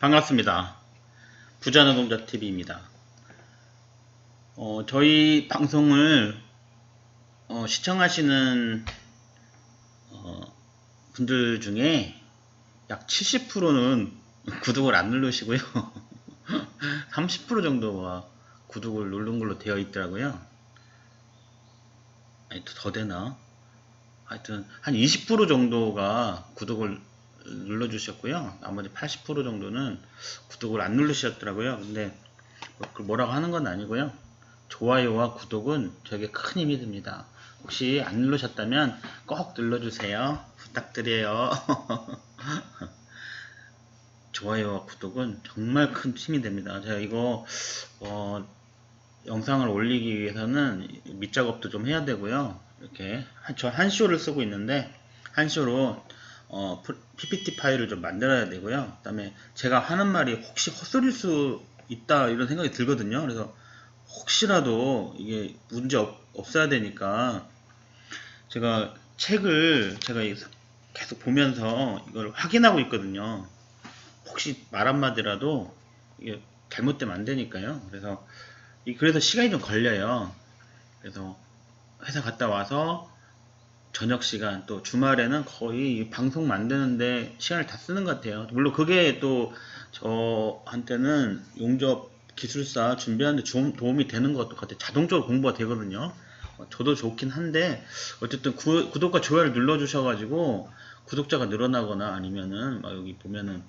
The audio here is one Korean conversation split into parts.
반갑습니다. 부자노동자TV입니다. 저희 방송을 시청하시는 분들 중에 약 70%는 구독을 안 누르시고요. 30% 정도가 구독을 누른 걸로 되어 있더라고요. 아니, 더 되나? 하여튼 한 20% 정도가 구독을 눌러주셨고요. 나머지 80% 정도는 구독을 안 누르셨더라고요. 근데 뭐라고 하는 건 아니고요. 좋아요와 구독은 저에게 큰 힘이 됩니다. 혹시 안 누르셨다면 꼭 눌러주세요. 부탁드려요. 좋아요와 구독은 정말 큰 힘이 됩니다. 제가 이거 영상을 올리기 위해서는 밑작업도 좀 해야 되고요. 이렇게 저 한쇼를 쓰고 있는데 한쇼로 PPT 파일을 좀 만들어야 되고요. 그 다음에 제가 하는 말이 혹시 헛소리일 수 있다 이런 생각이 들거든요. 그래서 혹시라도 이게 문제 없어야 되니까 제가 책을 계속 보면서 이걸 확인하고 있거든요. 혹시 말 한마디라도 이게 잘못되면 안 되니까요. 그래서 시간이 좀 걸려요. 그래서 회사 갔다 와서 저녁 시간 또 주말에는 거의 방송 만드는데 시간을 다 쓰는 것 같아요. 물론 그게 또 저한테는 용접 기술사 준비하는데 도움이 되는 것도 같아요. 자동적으로 공부가 되거든요. 저도 좋긴 한데 어쨌든 구독과 좋아요를 눌러주셔가지고 구독자가 늘어나거나 아니면은 막 여기 보면은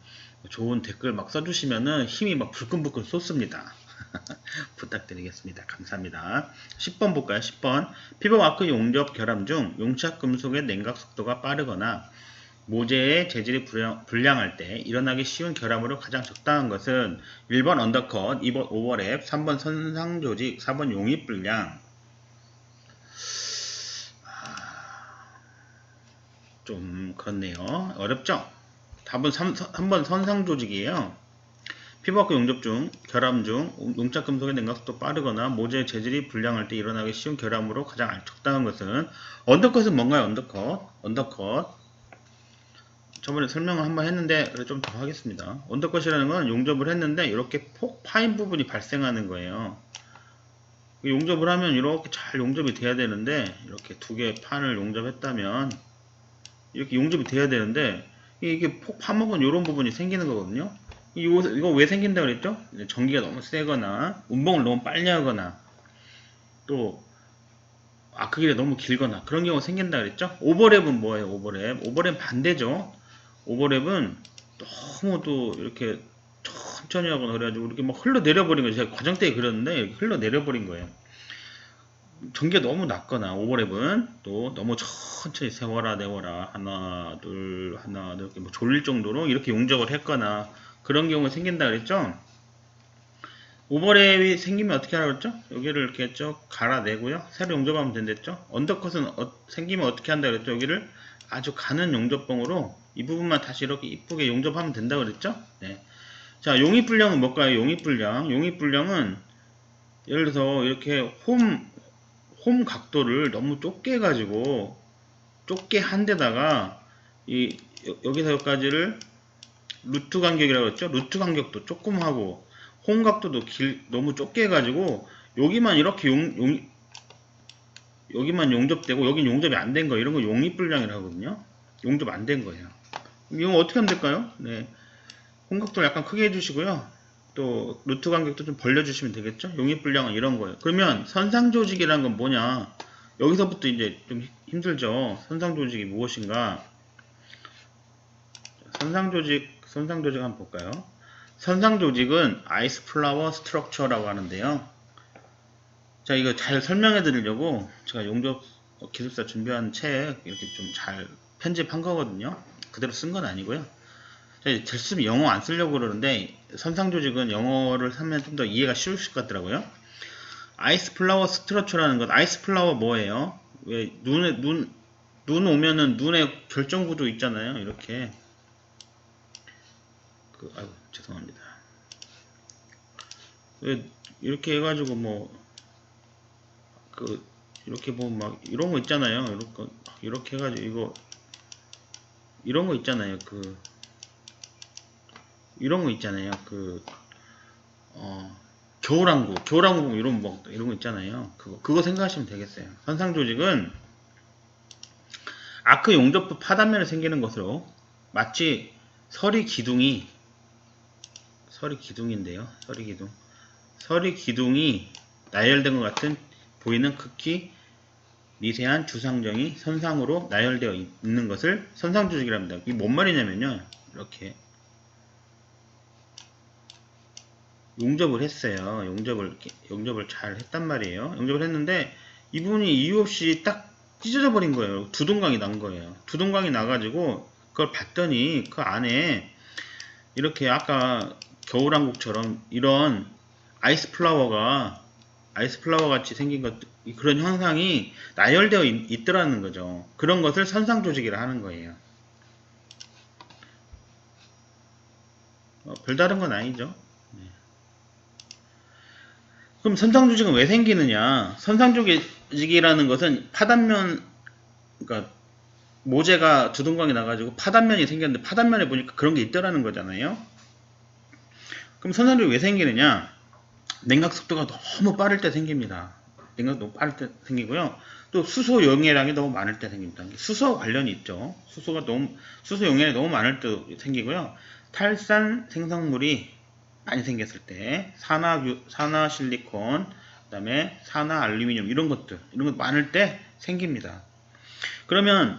좋은 댓글 막 써주시면은 힘이 막 불끈불끈 솟습니다. 부탁드리겠습니다. 감사합니다. 10번 볼까요? 10번. 피버마크 용접 결함 중 용착 금속의 냉각 속도가 빠르거나 모재의 재질이 불량할 때 일어나기 쉬운 결함으로 가장 적당한 것은 1번 언더컷, 2번 오버랩, 3번 선상조직, 4번 용입불량. 좀 그렇네요. 어렵죠? 답은 3번 선상조직이에요. 피부학교 용접 중, 결함 중, 용착 금속의 냉각속도 빠르거나 모재의 재질이 불량할 때 일어나기 쉬운 결함으로 가장 적당한 것은 언더컷은 뭔가요? 언더컷. 저번에 설명을 한번 했는데 좀 더 하겠습니다. 언더컷이라는 건 용접을 했는데 이렇게 폭 파인 부분이 발생하는 거예요. 용접을 하면 이렇게 잘 용접이 돼야 되는데 이렇게 두 개의 판을 용접했다면 이렇게 용접이 돼야 되는데 이게 폭 파먹은 이런 부분이 생기는 거거든요. 이거 왜 생긴다 그랬죠? 전기가 너무 세거나 운봉을 너무 빨리 하거나 또 아크길이 너무 길거나 그런 경우가 생긴다 그랬죠? 오버랩은 뭐예요? 오버랩 반대죠. 오버랩은 너무 또 이렇게 천천히 하거나 그래가지고 이렇게 막 흘러내려버린 거예요. 제가 과정 때 그렸는데 이렇게 흘러내려버린 거예요. 전기가 너무 낮거나 오버랩은 또 너무 천천히 세워라 내워라 하나 둘 이렇게 뭐 졸릴 정도로 이렇게 용접을 했거나 그런 경우가 생긴다 그랬죠. 오버랩이 생기면 어떻게 하라고 그랬죠? 여기를 이렇게 쭉 갈아내고요. 새로 용접하면 된댔죠. 언더컷은 생기면 어떻게 한다 그랬죠? 여기를 아주 가는 용접봉으로 이 부분만 다시 이렇게 이쁘게 용접하면 된다 그랬죠? 네. 자, 용입불량은 뭘까요? 용입불량은 예를 들어서 이렇게 홈 각도를 너무 좁게 해가지고 좁게 한 데다가 여기서 여기까지를 루트 간격이라고 했죠. 루트 간격도 조금 하고 홈 각도도 너무 좁게 해가지고 여기만 이렇게 여기만 용접되고 여긴 용접이 안 된 거 이런 거 용입불량이라고 하거든요. 용접 안 된 거예요. 이거 어떻게 하면 될까요? 네, 홈 각도를 약간 크게 해주시고요. 또 루트 간격도 좀 벌려주시면 되겠죠. 용입불량은 이런 거예요. 그러면 선상조직이란 건 뭐냐? 여기서부터 이제 좀 힘들죠. 선상조직이 무엇인가? 선상조직 한번 볼까요? 선상조직은 아이스 플라워 스트럭처라고 하는데요. 자, 이거 잘 설명해 드리려고 제가 용접 기술사 준비한 책 이렇게 좀 잘 편집한 거거든요. 그대로 쓴 건 아니고요. 될 수면 영어 안 쓰려고 그러는데 선상조직은 영어를 하면 좀 더 이해가 쉬울 것 같더라고요. 아이스 플라워 스트럭처라는 것, 아이스 플라워 뭐예요? 왜 눈 오면은 눈에 결정구도 있잖아요. 이렇게 아이고 죄송합니다. 왜 이렇게 해가지고 이렇게 보면 막 이런 거 있잖아요. 이렇게 해가지고 이런 거 있잖아요. 이런 거 있잖아요. 겨울왕국 이런 거 있잖아요. 그거 생각하시면 되겠어요. 선상조직은 아크 용접부 파단면에 생기는 것으로 마치 서리 기둥인데요. 서리 기둥이 나열된 것 같은 보이는 극히 미세한 주상정이 선상으로 나열되어 있는 것을 선상조직이라고 합니다. 이게 뭔 말이냐면요. 이렇게 용접을 했어요. 용접을 잘 했단 말이에요. 용접을 했는데 이 부분이 이유 없이 딱 찢어져 버린 거예요. 두동강이 난 거예요. 두동강이 나가지고 그걸 봤더니 그 안에 이렇게 아까 겨울왕국처럼 이런 아이스 플라워 같이 생긴 것, 그런 현상이 나열되어 있더라는 거죠. 그런 것을 선상조직이라 하는 거예요. 별다른 건 아니죠. 그럼 선상조직은 왜 생기느냐? 선상조직이라는 것은 파단면, 그러니까 모재가 두동강이 나가지고 파단면이 생겼는데 파단면에 보니까 그런 게 있더라는 거잖아요. 그럼 선상조직이 왜 생기느냐? 냉각 속도가 너무 빠를 때 생깁니다. 냉각 너무 빠를 때 생기고요. 또 수소 용해량이 너무 많을 때 생깁니다. 수소와 관련이 있죠. 수소 용해량이 너무 많을 때 생기고요. 탈산 생성물이 많이 생겼을 때 산화 실리콘, 그다음에 산화 알루미늄 이런 것 많을 때 생깁니다. 그러면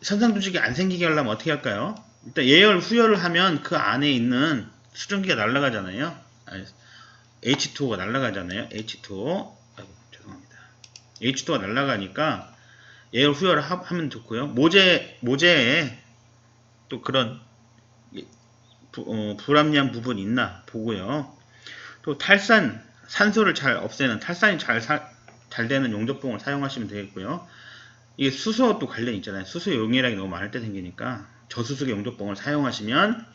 선상조직이 안 생기게 하려면 어떻게 할까요? 일단 예열 후열을 하면 그 안에 있는 수증기가 날아가잖아요. H2O가 날아가잖아요. H2O. 아이고, 죄송합니다. H2O가 날아가니까 예열 후열을 하면 좋고요. 모재에 또 그런 불합리한 부분이 있나 보고요. 또 산소를 잘 없애는 탈산이 잘 되는 용접봉을 사용하시면 되겠고요. 이게 수소와 또 관련이 있잖아요. 수소 용해량이 너무 많을 때 생기니까 저수소의 용접봉을 사용하시면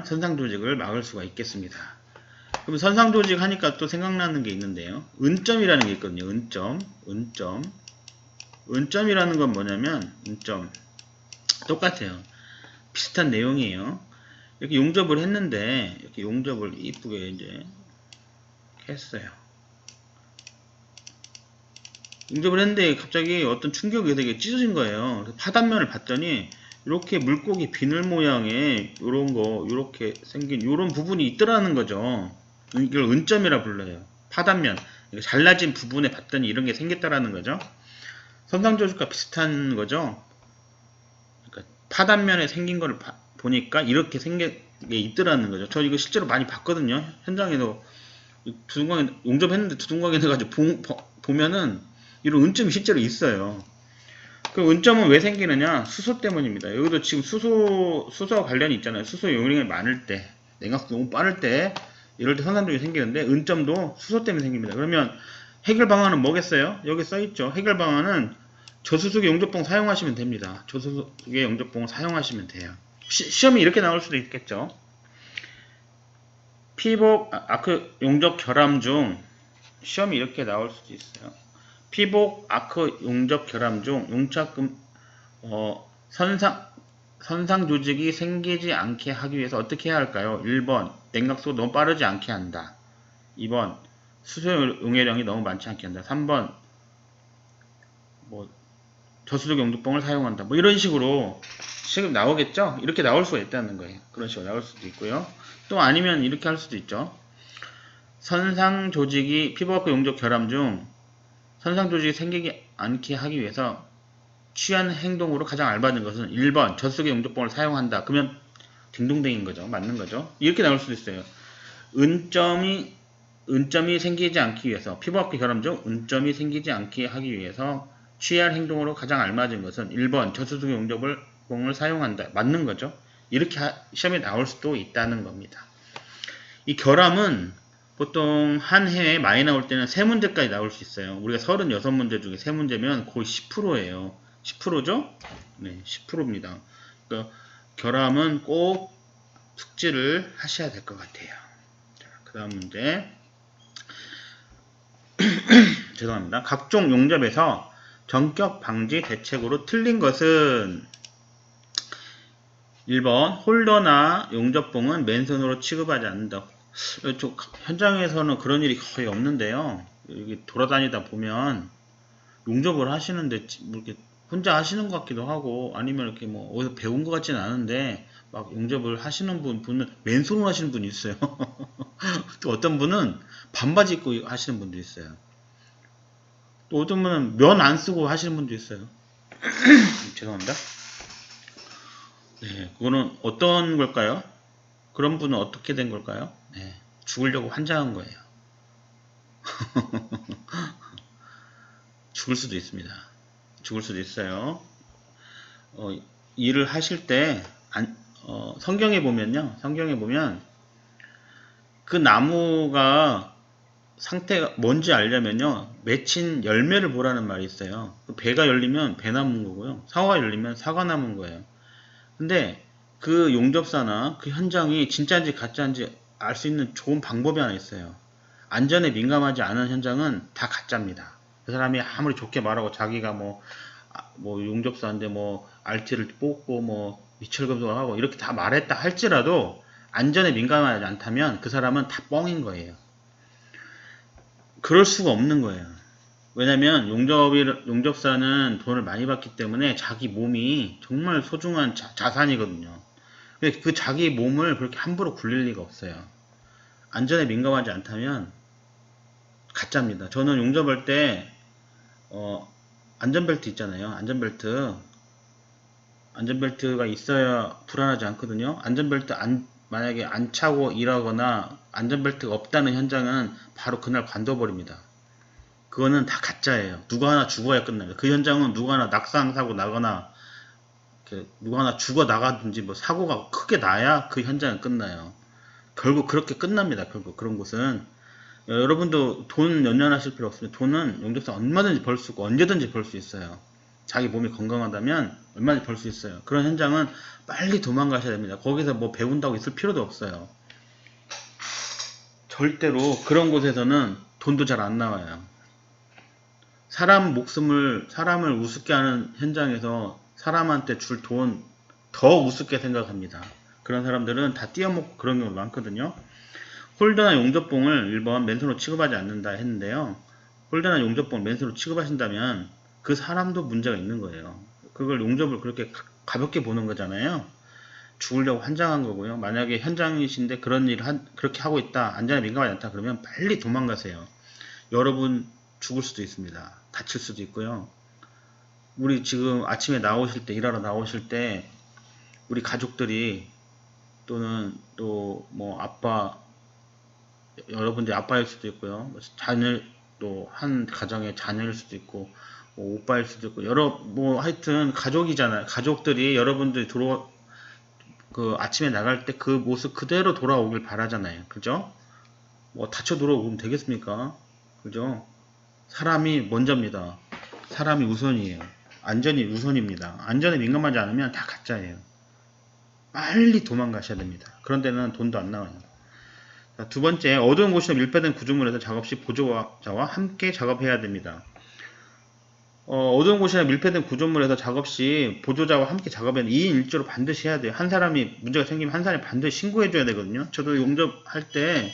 선상조직을 막을 수가 있겠습니다. 그럼 선상조직 하니까 또 생각나는 게 있는데요. 은점이라는 게 있거든요. 은점이라는 건 뭐냐면 똑같아요. 비슷한 내용이에요. 이렇게 용접을 했는데 이렇게 용접을 이쁘게 이제 했어요. 용접을 했는데 갑자기 어떤 충격이 되게 찢어진 거예요. 파단면을 봤더니 이렇게 물고기 비늘 모양의 이렇게 생긴 이런 부분이 있더라는 거죠. 이걸 은점이라 불러요. 파단면 잘라진 부분에 봤더니 이런 게 생겼다라는 거죠. 선상조직과 비슷한 거죠. 그러니까 파단면에 생긴 거를 보니까 이렇게 생긴 게 있더라는 거죠. 저 이거 실제로 많이 봤거든요. 현장에서 두둥강에 용접했는데 두둥강에 넣어가지고 보면은 이런 은점이 실제로 있어요. 그 은점은 왜 생기느냐? 수소 때문입니다. 여기도 지금 수소와 관련이 있잖아요. 수소 용량이 많을 때, 냉각수 너무 빠를 때, 이럴 때 선상조직이 생기는데, 은점도 수소 때문에 생깁니다. 그러면 해결 방안은 뭐겠어요? 여기 써있죠. 해결 방안은 저수소의 용접봉 사용하시면 됩니다. 저수소의 용접봉을 사용하시면 돼요. 시험이 이렇게 나올 수도 있겠죠. 피복 아크 용접 결함 중 시험이 이렇게 나올 수도 있어요. 피복 아크 용접 결함 중 용착금 선상 조직이 생기지 않게 하기 위해서 어떻게 해야 할까요? 1번 냉각수가 너무 빠르지 않게 한다. 2번 수소 용해량이 너무 많지 않게 한다. 3번 저수소 용접봉을 사용한다. 이런 식으로 시험 나오겠죠? 이렇게 나올 수가 있다는 거예요. 그런 식으로 나올 수도 있고요. 또 아니면 이렇게 할 수도 있죠. 선상 조직이 피부아크 용접 결함 중 선상 조직이 생기지 않게 하기 위해서 취한 행동으로 가장 알맞은 것은 1번 저수소 용접봉을 사용한다. 그러면 딩동댕인 거죠. 맞는 거죠. 이렇게 나올 수도 있어요. 은점이 생기지 않기 위해서 피부아크 결함 중 은점이 생기지 않게 하기 위해서 취할 행동으로 가장 알맞은 것은 1번 저수소 용접봉을 사용한다. 맞는 거죠. 이렇게 시험에 나올 수도 있다는 겁니다. 이 결함은 보통 한 해에 많이 나올 때는 3문제까지 나올 수 있어요. 우리가 36문제 중에 3문제면 거의 10%예요. 10%죠? 네, 10%입니다. 그러니까 결함은 꼭 숙지를 하셔야 될 것 같아요. 자, 그 다음 문제. 죄송합니다. 각종 용접에서 전격 방지 대책으로 틀린 것은 1번 홀더나 용접봉은 맨손으로 취급하지 않는다. 현장에서는 그런 일이 거의 없는데요. 여기 돌아다니다 보면 용접을 하시는데 뭐 이렇게 혼자 하시는 것 같기도 하고 아니면 이렇게 뭐 어디서 배운 것 같지는 않은데 막 용접을 하시는 분은 맨손으로 하시는 분이 있어요. 또 어떤 분은 반바지 입고 하시는 분도 있어요. 또 어떤 분은 면 안 쓰고 하시는 분도 있어요. 죄송합니다. 네, 그거는 어떤 걸까요? 그런 분은 어떻게 된 걸까요? 네, 죽으려고 환장한 거예요. 죽을 수도 있습니다. 죽을 수도 있어요. 일을 하실 때 성경에 보면요. 성경에 보면 그 나무가 상태가 뭔지 알려면요. 맺힌 열매를 보라는 말이 있어요. 배가 열리면 배나무인 거고요. 사과가 열리면 사과나무인 거예요. 근데 그 용접사나 그 현장이 진짜인지 가짜인지 알 수 있는 좋은 방법이 하나 있어요. 안전에 민감하지 않은 현장은 다 가짜입니다. 그 사람이 아무리 좋게 말하고 자기가 뭐 용접사인데 뭐 RT를 뽑고 뭐 미철금속을 하고 이렇게 다 말했다 할지라도 안전에 민감하지 않다면 그 사람은 다 뻥인 거예요. 그럴 수가 없는 거예요. 왜냐면 용접사는 돈을 많이 받기 때문에 자기 몸이 정말 소중한 자산이거든요. 근데 그 자기 몸을 그렇게 함부로 굴릴 리가 없어요. 안전에 민감하지 않다면 가짜입니다. 저는 용접할 때 안전벨트 있잖아요. 안전벨트가 있어야 불안하지 않거든요. 만약에 안 차고 일하거나 안전벨트가 없다는 현장은 바로 그날 관둬버립니다. 그거는 다 가짜예요. 누가 하나 죽어야 끝나요. 그 현장은 누가 하나 낙상 사고 나거나 누가 하나 죽어 나가든지 뭐 사고가 크게 나야 그 현장은 끝나요. 결국 그렇게 끝납니다. 결국 그런 곳은 여러분도 돈 연연하실 필요 없습니다. 돈은 용접사 얼마든지 벌 수 있고 언제든지 벌 수 있어요. 자기 몸이 건강하다면 얼마든지 벌 수 있어요. 그런 현장은 빨리 도망가셔야 됩니다. 거기서 뭐 배운다고 있을 필요도 없어요. 절대로 그런 곳에서는 돈도 잘 안 나와요. 사람을 우습게 하는 현장에서 사람한테 줄 돈 더 우습게 생각합니다. 그런 사람들은 다 띄어먹고 그런 경우 많거든요. 홀더나 용접봉을 1번 맨손으로 취급하지 않는다 했는데요. 홀더나 용접봉을 맨손으로 취급하신다면 그 사람도 문제가 있는 거예요. 그걸 용접을 그렇게 가볍게 보는 거잖아요. 죽으려고 환장한 거고요. 만약에 현장이신데 그런 일을 그렇게 하고 있다, 안전에 민감하지 않다 그러면 빨리 도망가세요. 여러분 죽을 수도 있습니다. 다칠 수도 있고요. 우리 지금 아침에 나오실 때, 일하러 나오실 때 우리 가족들이 또는 또 뭐 여러분들이 아빠일 수도 있고요. 또 한 가정의 자녀일 수도 있고 뭐 오빠일 수도 있고 하여튼 가족이잖아요. 가족들이 여러분들이 아침에 나갈 때 그 모습 그대로 돌아오길 바라잖아요. 그죠? 뭐 다쳐 돌아오면 되겠습니까? 그죠? 사람이 먼저입니다. 사람이 우선이에요. 안전이 우선입니다. 안전에 민감하지 않으면 다 가짜예요. 빨리 도망가셔야 됩니다. 그런 데는 돈도 안 나와요. 자, 두 번째, 어두운 곳이나 밀폐된 구조물에서 작업 시 보조자와 함께 작업해야 됩니다. 어두운 곳이나 밀폐된 구조물에서 작업 시 보조자와 함께 작업해야 돼요. 2인 1조로 반드시 해야 돼요. 한 사람이 문제가 생기면 한 사람이 반드시 신고해줘야 되거든요. 저도 용접할 때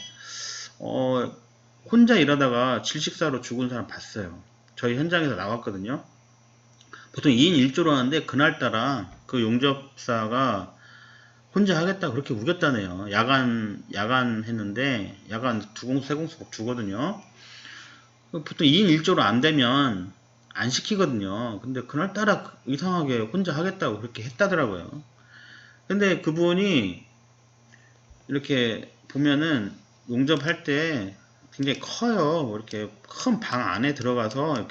혼자 일하다가 질식사로 죽은 사람 봤어요. 저희 현장에서 나왔거든요. 보통 2인 1조로 하는데 그날따라 그 용접사가 혼자 하겠다 그렇게 우겼다네요. 야간 했는데 야간 두공수 세공수 꼭 주거든요. 보통 2인 1조로 안 되면 안 시키거든요. 근데 그날따라 이상하게 혼자 하겠다고 그렇게 했다더라고요. 근데 그분이 이렇게 보면은 용접할 때 굉장히 커요. 이렇게 큰 방 안에 들어가서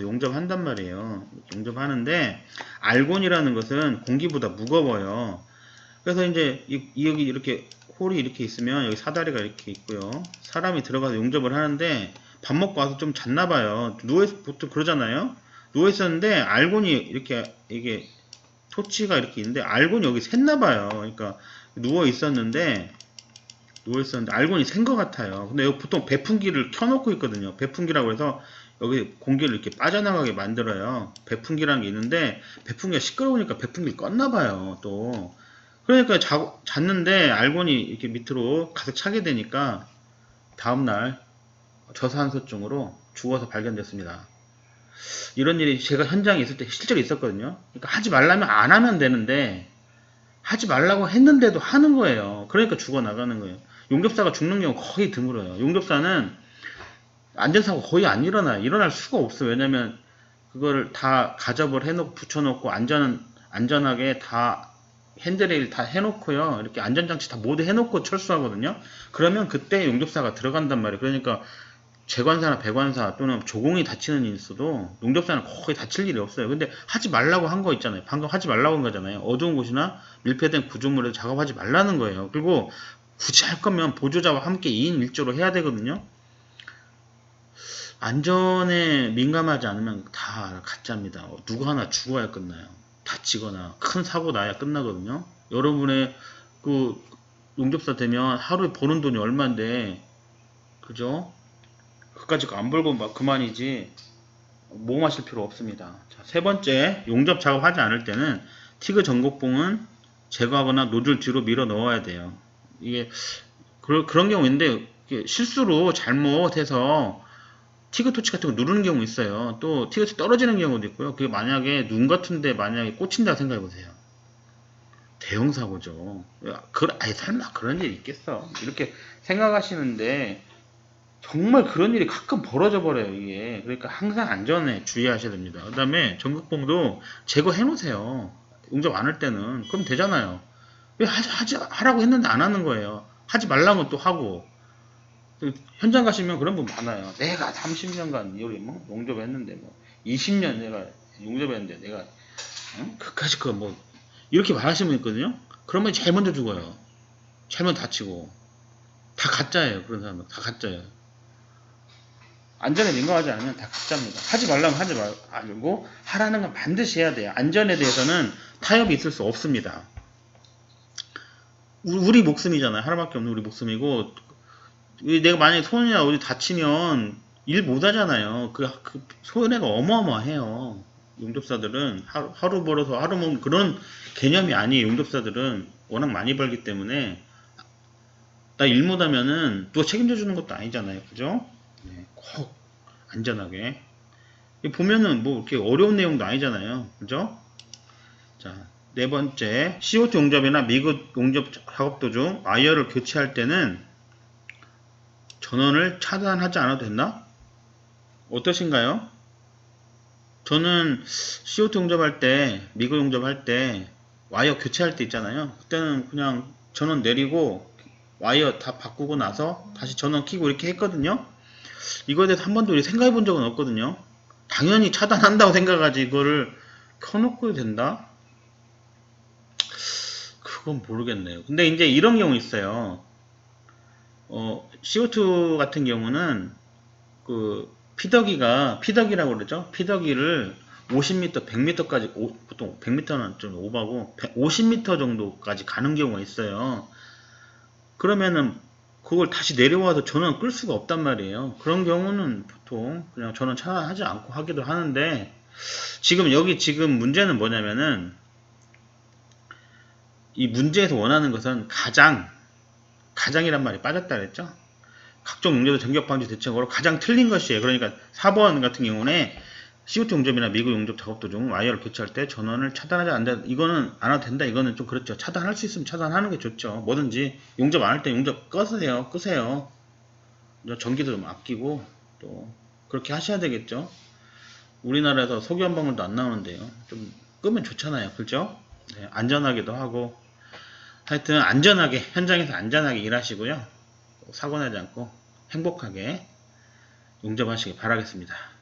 용접한단 말이에요. 용접하는데 알곤이라는 것은 공기보다 무거워요. 그래서 이제 여기 이렇게 홀이 이렇게 있으면 여기 사다리가 이렇게 있고요. 사람이 들어가서 용접을 하는데 밥 먹고 와서 좀 잤나봐요. 보통 그러잖아요. 누워있었는데 알곤이 이게 토치가 이렇게 있는데 알곤이 여기 샜나봐요. 그러니까 누워있었는데 알곤이 샌 것 같아요. 근데 여기 보통 배풍기를 켜놓고 있거든요. 배풍기라고 해서 여기 공기를 이렇게 빠져나가게 만들어요. 배풍기라는 게 있는데 배풍기가 시끄러우니까 배풍기를 껐나 봐요. 또 그러니까 잤는데 알곤이 이렇게 밑으로 가득 차게 되니까 다음날 저산소증으로 죽어서 발견됐습니다. 이런 일이 제가 현장에 있을 때 실제로 있었거든요. 그러니까 하지 말라면 안 하면 되는데 하지 말라고 했는데도 하는 거예요. 그러니까 죽어나가는 거예요. 용접사가 죽는 경우 거의 드물어요. 용접사는 안전사고 거의 안 일어나요. 일어날 수가 없어요. 왜냐면 그거를 다 가접을 해놓고 붙여놓고 안전하게 다 핸드레일 다 해놓고요. 이렇게 안전장치 다 모두 해놓고 철수하거든요. 그러면 그때 용접사가 들어간단 말이에요. 그러니까 재관사나 배관사 또는 조공이 다치는 일이 있어도 용접사는 거의 다칠 일이 없어요. 근데 하지 말라고 한 거 있잖아요. 방금 하지 말라고 한 거잖아요. 어두운 곳이나 밀폐된 구조물에서 작업하지 말라는 거예요. 그리고 굳이 할 거면 보조자와 함께 2인 1조로 해야 되거든요. 안전에 민감하지 않으면 다 가짜입니다. 누구 하나 죽어야 끝나요. 다치거나 큰 사고 나야 끝나거든요. 여러분의 그 용접사 되면 하루에 버는 돈이 얼만데, 그죠? 그까짓 거 안 벌고 막 그만이지 모험하실 필요 없습니다. 자, 세 번째, 용접 작업하지 않을 때는 티그 전곡봉은 제거하거나 노즐 뒤로 밀어 넣어야 돼요. 이게 그런 경우인데 실수로 잘못해서 티그 토치 같은 거 누르는 경우 있어요. 또 티그 토치 떨어지는 경우도 있고요. 그게 만약에 눈 같은데 만약에 꽂힌다 생각해 보세요. 대형 사고죠. 아니 설마 그런 일이 있겠어? 이렇게 생각하시는데 정말 그런 일이 가끔 벌어져 버려요, 이게. 그러니까 항상 안전에 주의하셔야 됩니다. 그 다음에 전극봉도 제거해 놓으세요. 용접 안 할 때는. 그럼 되잖아요. 왜 하라고 했는데 안 하는 거예요. 하지 말라면 또 하고. 현장 가시면 그런 분 많아요. 내가 30년간 여기 뭐 용접했는데 뭐 20년 내가 용접했는데 내가 그까짓 거 뭐 이렇게 말하시는 분 있거든요. 그러면 제일 먼저 죽어요. 제일 먼저 다치고. 다 가짜예요. 그런 사람들 다 가짜예요. 안전에 민감하지 않으면 다 가짜입니다. 하지 말라면 하지 말고 하라는 건 반드시 해야 돼요. 안전에 대해서는 타협이 있을 수 없습니다. 우리 목숨이잖아요. 하나밖에 없는 우리 목숨이고 내가 만약에 손이나 어디 다치면 일 못하잖아요. 그 손해가 어마어마해요. 용접사들은 하루 벌어서 하루 먹는 그런 개념이 아니에요. 용접사들은 워낙 많이 벌기 때문에 나 일 못하면은 누가 책임져 주는 것도 아니잖아요. 그죠? 네, 꼭 안전하게 보면은 뭐 이렇게 어려운 내용도 아니잖아요. 그죠? 자, 네 번째, CO2 용접이나 미국 용접 작업 도중 와이어를 교체할 때는 전원을 차단하지 않아도 된다? 어떠신가요? 저는 CO2 용접할 때, 미국 용접할 때 와이어 교체할 때 있잖아요. 그때는 그냥 전원 내리고 와이어 다 바꾸고 나서 다시 전원 켜고 이렇게 했거든요. 이거에 대해서 한 번도 생각해 본 적은 없거든요. 당연히 차단한다고 생각하지 이거를 켜놓고 된다? 그건 모르겠네요. 근데 이제 이런 경우 있어요. CO2 같은 경우는 그 피더기라고 그러죠. 피더기를 50m, 100m까지 보통 100m는 좀 오바고 50m 정도까지 가는 경우가 있어요. 그러면은 그걸 다시 내려와도 전원 끌 수가 없단 말이에요. 그런 경우는 보통 그냥 전원 차단하지 않고 하기도 하는데 지금 문제는 뭐냐면은 이 문제에서 원하는 것은 가장이란 말이 빠졌다 그랬죠. 각종 용접의 전격 방지 대책으로 가장 틀린 것이에요. 그러니까 4번 같은 경우는 CO2 용접이나 미국 용접 작업 도중 와이어를 교체할 때 전원을 차단하지 않는다. 이거는 안 해도 된다. 이거는 좀 그렇죠. 차단할 수 있으면 차단하는 게 좋죠. 뭐든지 용접 안 할 때 용접 끄세요. 전기도 좀 아끼고 또 그렇게 하셔야 되겠죠. 우리나라에서 석유 한 방울도 안 나오는데요. 좀 끄면 좋잖아요. 그렇죠? 네, 안전하기도 하고 하여튼 현장에서 안전하게 일하시고요. 사고 나지 않고 행복하게 용접하시기 바라겠습니다.